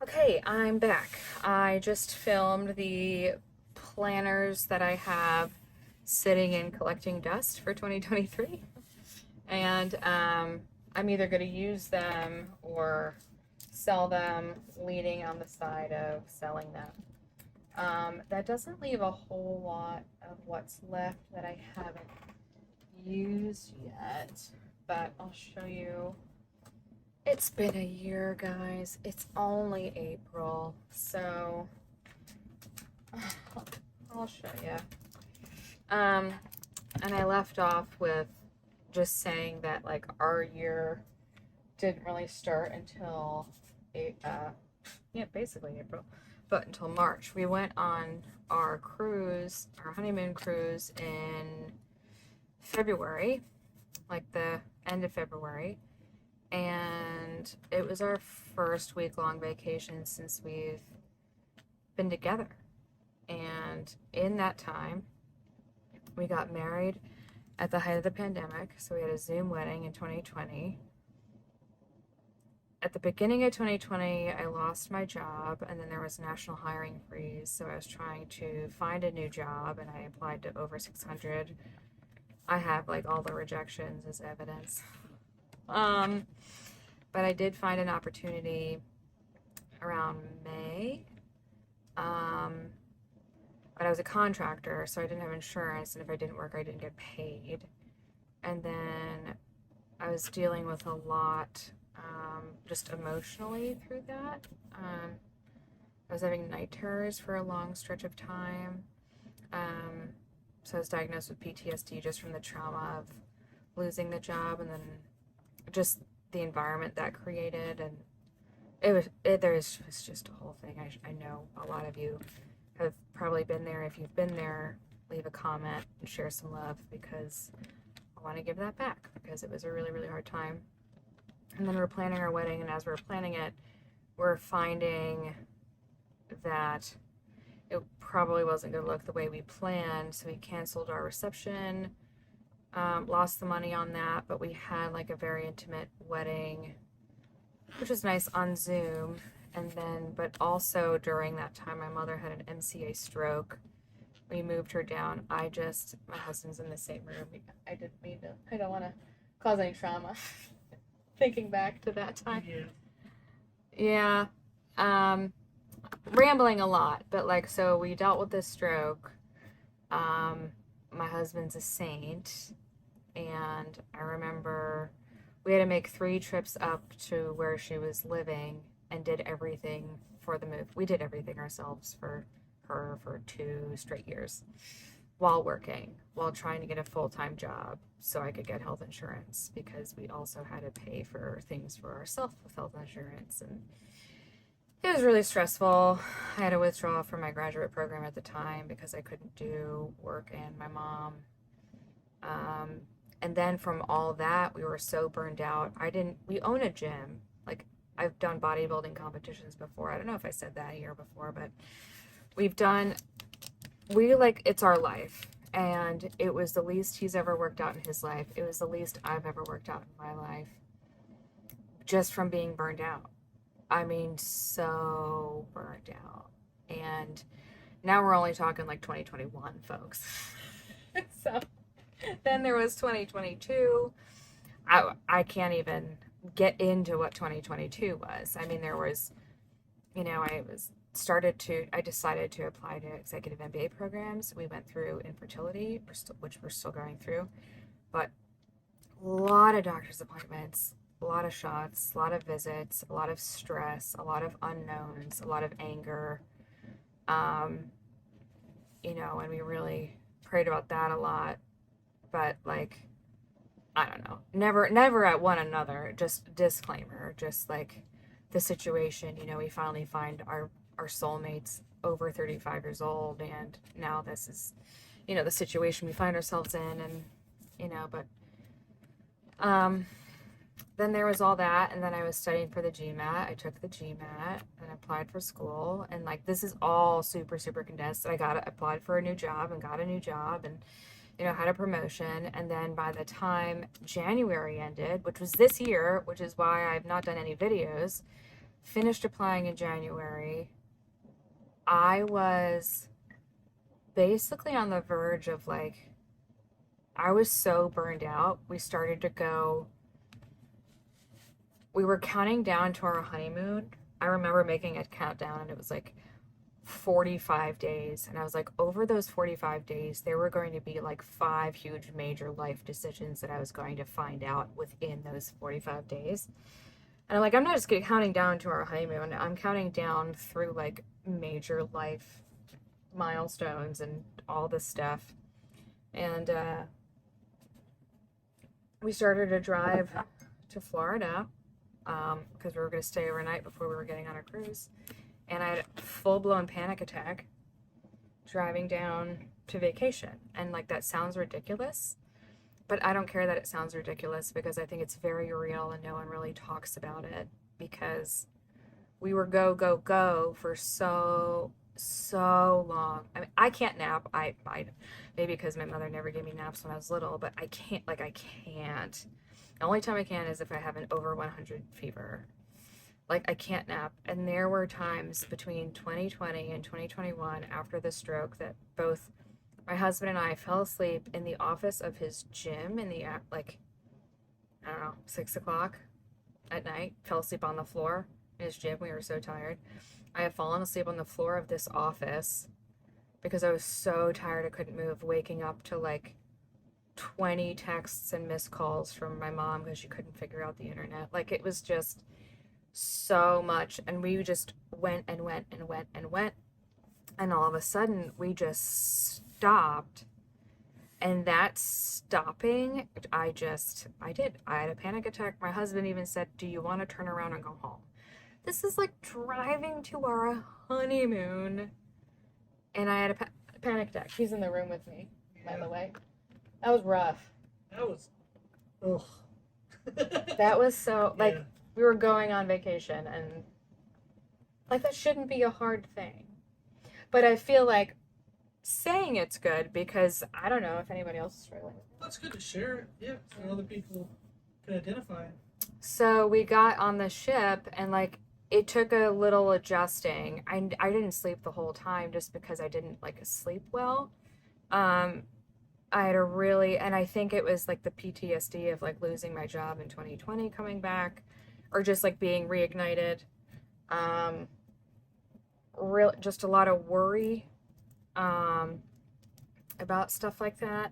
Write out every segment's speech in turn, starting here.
Okay, I'm back. I just filmed the planners that I have sitting and collecting dust for 2023. And I'm either going to use them or sell them, leading on the side of selling them. That doesn't leave a whole lot of what's left that I haven't used yet, but I'll show you. It's been a year, guys. It's only April, so I'll show you. And I left off with just saying that like our year didn't really start until basically April, but until March. We went on our cruise, our honeymoon cruise in February, like the end of February. And it was our first week-long vacation since we've been together. And in that time, we got married at the height of the pandemic. So we had a Zoom wedding in 2020. At the beginning of 2020, I lost my job, and then there was a national hiring freeze. So I was trying to find a new job, and I applied to over 600. I have like all the rejections as evidence. But I did find an opportunity around May. But I was a contractor, so I didn't have insurance, and if I didn't work, I didn't get paid. And then I was dealing with a lot, just emotionally through that. I was having night terrors for a long stretch of time. So I was diagnosed with PTSD just from the trauma of losing the job, and then just the environment that created, and it's just a whole thing. I know a lot of you have probably been there. If you've been there, leave a comment and share some love, because I want to give that back, because it was a really, really hard time. And then we're planning our wedding, and as we're planning it, we're finding that it probably wasn't going to look the way we planned, so we canceled our reception. Lost the money on that, but we had like a very intimate wedding, which was nice, on Zoom. And then, but also during that time, my mother had an MCA stroke. We moved her down. My husband's in the same room. I didn't mean to, I don't want to cause any trauma thinking back to that time. Yeah. Rambling a lot, but like, so we dealt with this stroke. My husband's a saint. And I remember we had to make 3 trips up to where she was living and did everything for the move. We did everything ourselves for her for 2 straight years while working, while trying to get a full-time job so I could get health insurance, because we also had to pay for things for ourselves with health insurance. And it was really stressful. I had to withdraw from my graduate program at the time because I couldn't do work and my mom. And then from all that, we were so burned out. We own a gym. Like, I've done bodybuilding competitions before. I don't know if I said that here before, but it's our life. And it was the least he's ever worked out in his life. It was the least I've ever worked out in my life, just from being burned out. I mean, so burned out. And now we're only talking like 2021, folks. So then there was 2022. I can't even get into what 2022 was. I mean, there was, I decided to apply to executive MBA programs. We went through infertility, which we're still going through, but a lot of doctor's appointments, a lot of shots, a lot of visits, a lot of stress, a lot of unknowns, a lot of anger, and we really prayed about that a lot. But like, I don't know, never at one another, just disclaimer, just like the situation, we finally find our soulmates over 35 years old, and now this is, the situation we find ourselves in, and, but, then there was all that, and then I was studying for the GMAT. I took the GMAT and applied for school, and like this is all super super condensed. I got applied for a new job and got a new job, and had a promotion. And then by the time January ended, which was this year, which is why I've not done any videos, finished applying in January, I was basically on the verge of like, I was so burned out. We were counting down to our honeymoon. I remember making a countdown, and it was like 45 days. And I was like, over those 45 days, there were going to be like 5 huge major life decisions that I was going to find out within those 45 days. And I'm like, I'm not just counting down to our honeymoon. I'm counting down through like major life milestones and all this stuff. And we started a drive to Florida because we were going to stay overnight before we were getting on a cruise. And I had a full-blown panic attack driving down to vacation. And like, that sounds ridiculous, but I don't care that it sounds ridiculous, because I think it's very real and no one really talks about it, because we were go, go, go for so long. I mean, I can't nap. I maybe because my mother never gave me naps when I was little, but I can't. The only time I can is if I have an over 100 fever. Like, I can't nap. And there were times between 2020 and 2021 after the stroke that both my husband and I fell asleep in the office of his gym in the, like, I don't know, 6 o'clock at night. Fell asleep on the floor in his gym. We were so tired. I have fallen asleep on the floor of this office because I was so tired I couldn't move, waking up to like 20 texts and missed calls from my mom because she couldn't figure out the internet. Like, it was just so much, and we just went and went and went and went, and all of a sudden we just stopped. And that stopping, I did. I had a panic attack. My husband even said, "Do you want to turn around and go home?" This is like driving to our honeymoon, and I had a panic attack. He's in the room with me, by the way. That was rough. That was, ugh. That was so, like, Yeah. we were going on vacation, and like, that shouldn't be a hard thing. But I feel like saying it's good, because I don't know if anybody else is struggling. That's good to share. Yeah, so other people can identify. So we got on the ship, and like, it took a little adjusting. I didn't sleep the whole time just because I didn't like sleep well. I had and I think it was like the PTSD of like losing my job in 2020 coming back, or just like being reignited. Just a lot of worry about stuff like that.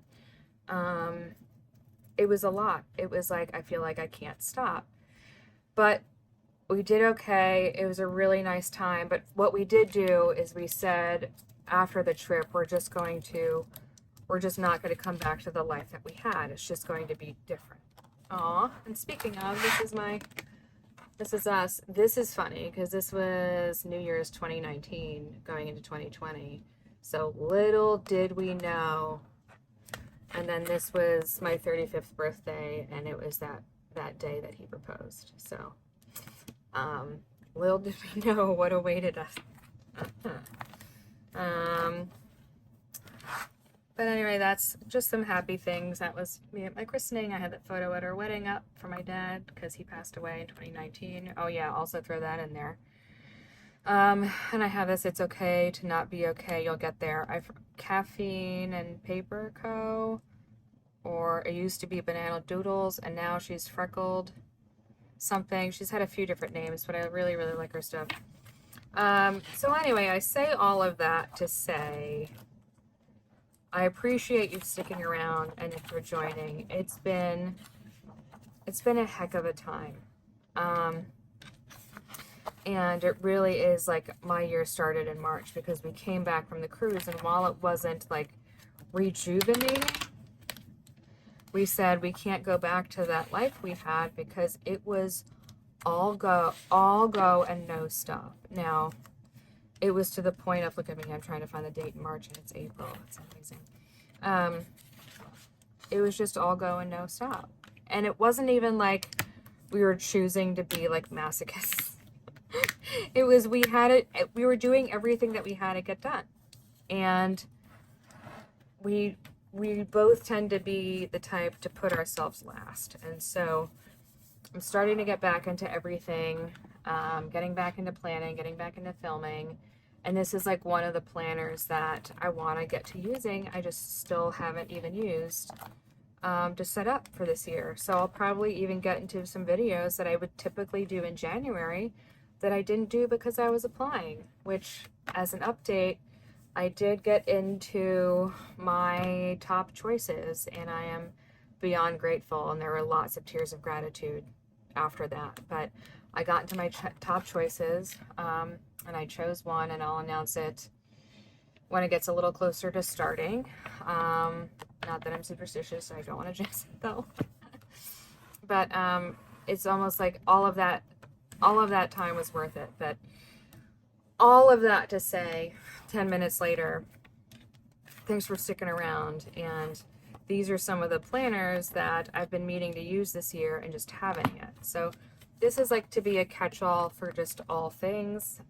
It was a lot. It was like, I feel like I can't stop. But we did okay. It was a really nice time. But what we did do is we said after the trip, we're just not going to come back to the life that we had. It's just going to be different. Aw, and speaking of, this is us. This is funny because this was New Year's 2019 going into 2020. So little did we know. And then this was my 35th birthday, and it was that day that he proposed. So little did we know what awaited us. But anyway, that's just some happy things. That was me at my christening. I had that photo at our wedding up for my dad because he passed away in 2019. Oh yeah, also throw that in there. And I have this, it's okay to not be okay, you'll get there. Caffeine and Paper Co. Or it used to be Banana Doodles, and now she's Freckled something. She's had a few different names, but I really, really like her stuff. So anyway, I say all of that to say I appreciate you sticking around, and if you're joining. It's been a heck of a time. And it really is like my year started in March because we came back from the cruise, and while it wasn't like rejuvenating, we said we can't go back to that life we had because it was all go and no stop. Now, it was to the point of, look at me, I'm trying to find the date in March and it's April. It's amazing. It was just all go and no stop. And it wasn't even like we were choosing to be like masochists. It was, we were doing everything that we had to get done. And we both tend to be the type to put ourselves last. And so I'm starting to get back into everything, getting back into planning, getting back into filming. And this is like one of the planners that I want to get to using. I just still haven't even used to set up for this year. So I'll probably even get into some videos that I would typically do in January that I didn't do because I was applying, which, as an update, I did get into my top choices, and I am beyond grateful, and there were lots of tears of gratitude after that. But I got into my top choices, and I chose one, and I'll announce it when it gets a little closer to starting. Not that I'm superstitious, so I don't want to jinx it though. But it's almost like all of that time was worth it. But all of that to say, 10 minutes later, thanks for sticking around. And these are some of the planners that I've been meaning to use this year and just haven't yet. So this is like to be a catch-all for just all things.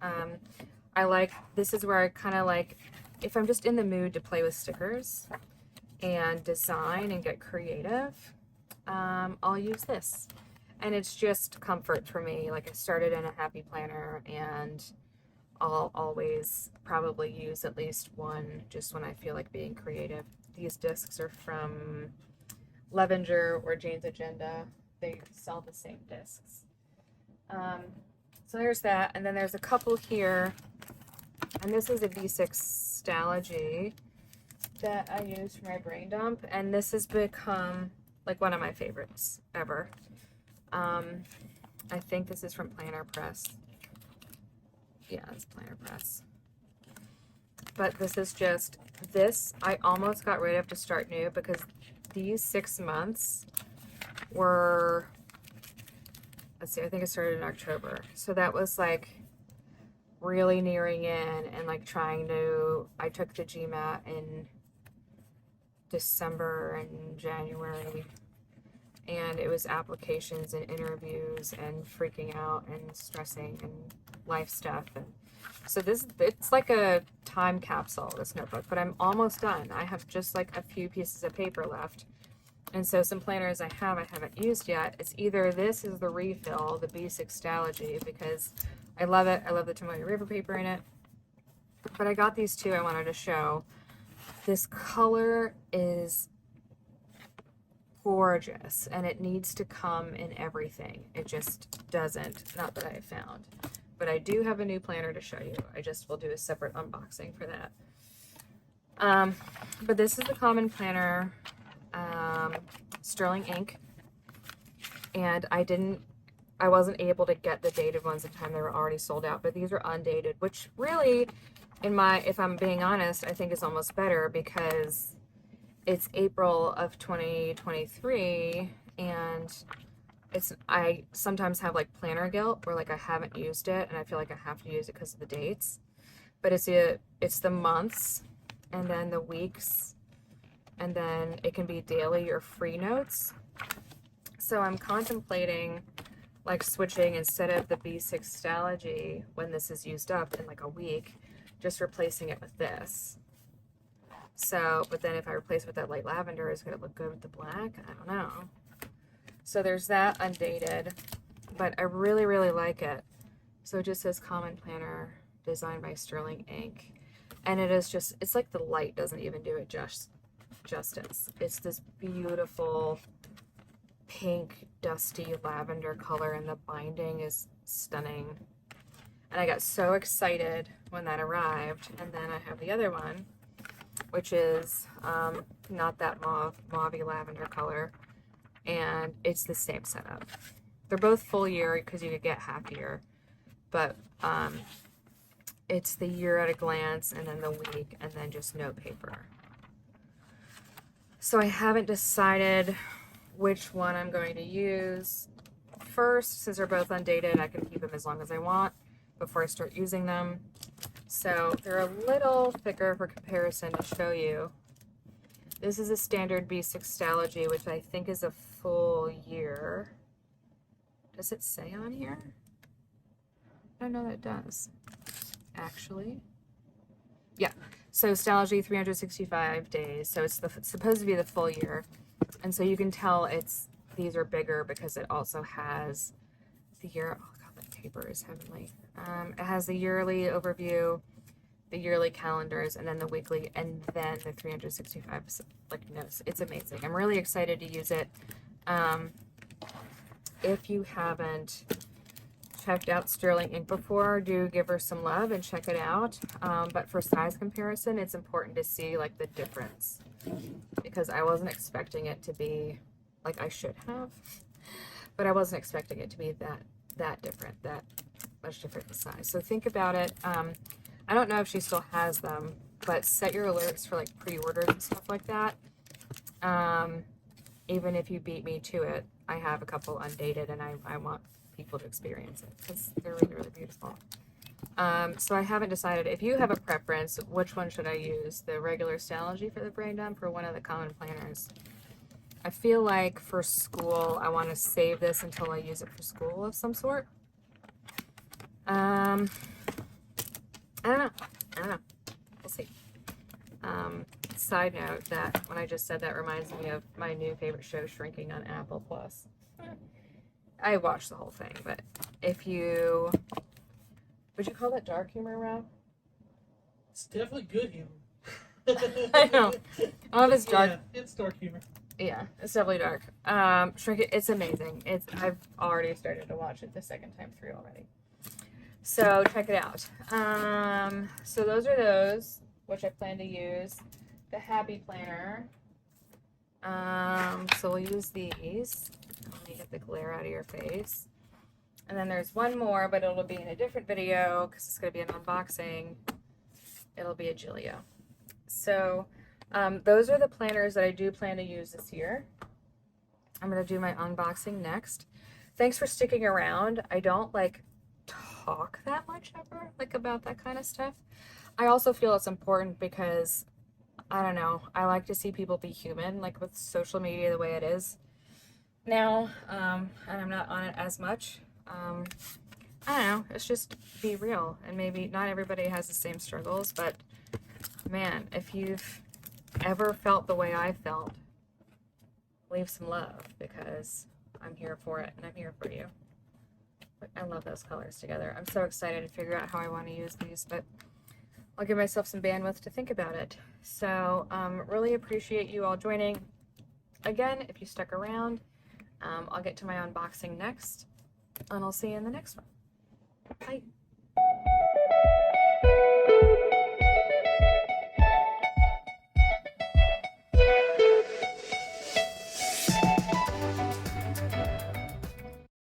This is where I kind of like, if I'm just in the mood to play with stickers and design and get creative, I'll use this. And it's just comfort for me. Like, I started in a happy planner, and I'll always probably use at least one just when I feel like being creative. These discs are from Levenger or Jane's Agenda. They sell the same discs. So there's that. And then there's a couple here. And this is a V6 Stalogy that I use for my brain dump. And this has become like one of my favorites ever. I think this is from Planner Press. Yeah, it's Planner Press. But this is just, I almost got rid of to start new because these 6 months were, let's see, I think it started in October. So that was like really nearing in and like I took the GMAT in December and January. And it was applications and interviews and freaking out and stressing and life stuff. And so it's like a time capsule, this notebook, but I'm almost done. I have just like a few pieces of paper left. And so some planners I haven't used yet. It's either this is the refill, the B6 Stalogy, because I love it. I love the Tomoe River paper in it. But I got these two I wanted to show. This color is gorgeous, and it needs to come in everything. It just doesn't, not that I have found. But I do have a new planner to show you. I just will do a separate unboxing for that. But this is the Common Planner Sterling ink, and I wasn't able to get the dated ones in time. They were already sold out, but these are undated, which really, if I'm being honest, I think is almost better because it's April of 2023, and I sometimes have like planner guilt where like I haven't used it and I feel like I have to use it because of the dates. But it's the months and then the weeks, and then it can be daily or free notes. So I'm contemplating like switching, instead of the B6 Stalogy when this is used up in like a week, just replacing it with this. So, but then if I replace it with that light lavender, is it going to look good with the black? I don't know. So there's that undated, but I really, really like it. So it just says Common Planner, designed by Sterling Ink. And it is just, it's like the light doesn't even do it justice. It's this beautiful pink, dusty lavender color, and the binding is stunning. And I got so excited when that arrived. And then I have the other one, which is not that mauvey lavender color, and it's the same setup. They're both full year because you could get half year, but it's the year at a glance, and then the week, and then just no paper. So I haven't decided which one I'm going to use first. Since they're both undated, I can keep them as long as I want before I start using them. So they're a little thicker for comparison to show you. This is a standard B6 Stalogy, which I think is a full year. Does it say on here? I don't know that it does. Actually. Yeah. So Stalogy 365 days. So it's supposed to be the full year. And so you can tell these are bigger because it also has the year. Oh god, that paper is heavenly. It has the yearly overview, the yearly calendars, and then the weekly, and then the 365 like notes. It's amazing. I'm really excited to use it. If you haven't checked out Sterling Ink before, do give her some love and check it out. But for size comparison, it's important to see like the difference, because I wasn't expecting it to be like I should have, but I wasn't expecting it to be that different, that much different in size. So think about it. I don't know if she still has them, but set your alerts for like pre-orders and stuff like that. Even if you beat me to it, I have a couple undated, and I want people to experience it because they're really, really beautiful. So I haven't decided. If you have a preference, which one should I use? The regular Stalogy for the brain dump or one of the common planners? I feel like for school, I want to save this until I use it for school of some sort. I don't know. We'll see. Side note, that when I just said that reminds me of my new favorite show, Shrinking on Apple Plus. I watched the whole thing, but would you call that dark humor, Rob? It's definitely good humor. I know. I don't know if it's dark. Yeah, it's dark humor. Yeah, it's definitely dark. Shrinking, it's amazing. I've already started to watch it the second time through already. So check it out. So those are those, which I plan to use. The Happy Planner. So we'll use these. Let me get the glare out of your face. And then there's one more, but it'll be in a different video because it's going to be an unboxing. It'll be a Gilio. So those are the planners that I do plan to use this year. I'm going to do my unboxing next. Thanks for sticking around. I don't like talk that much ever like about that kind of stuff. I also feel it's important because I don't know, I like to see people be human, like with social media the way it is now, and I'm not on it as much. I don't know, it's just be real, and maybe not everybody has the same struggles, but man, if you've ever felt the way I felt, leave some love, because I'm here for it and I'm here for you. I love those colors together. I'm so excited to figure out how I want to use these, but I'll give myself some bandwidth to think about it. So really appreciate you all joining. Again, if you stuck around, I'll get to my unboxing next, and I'll see you in the next one. Bye.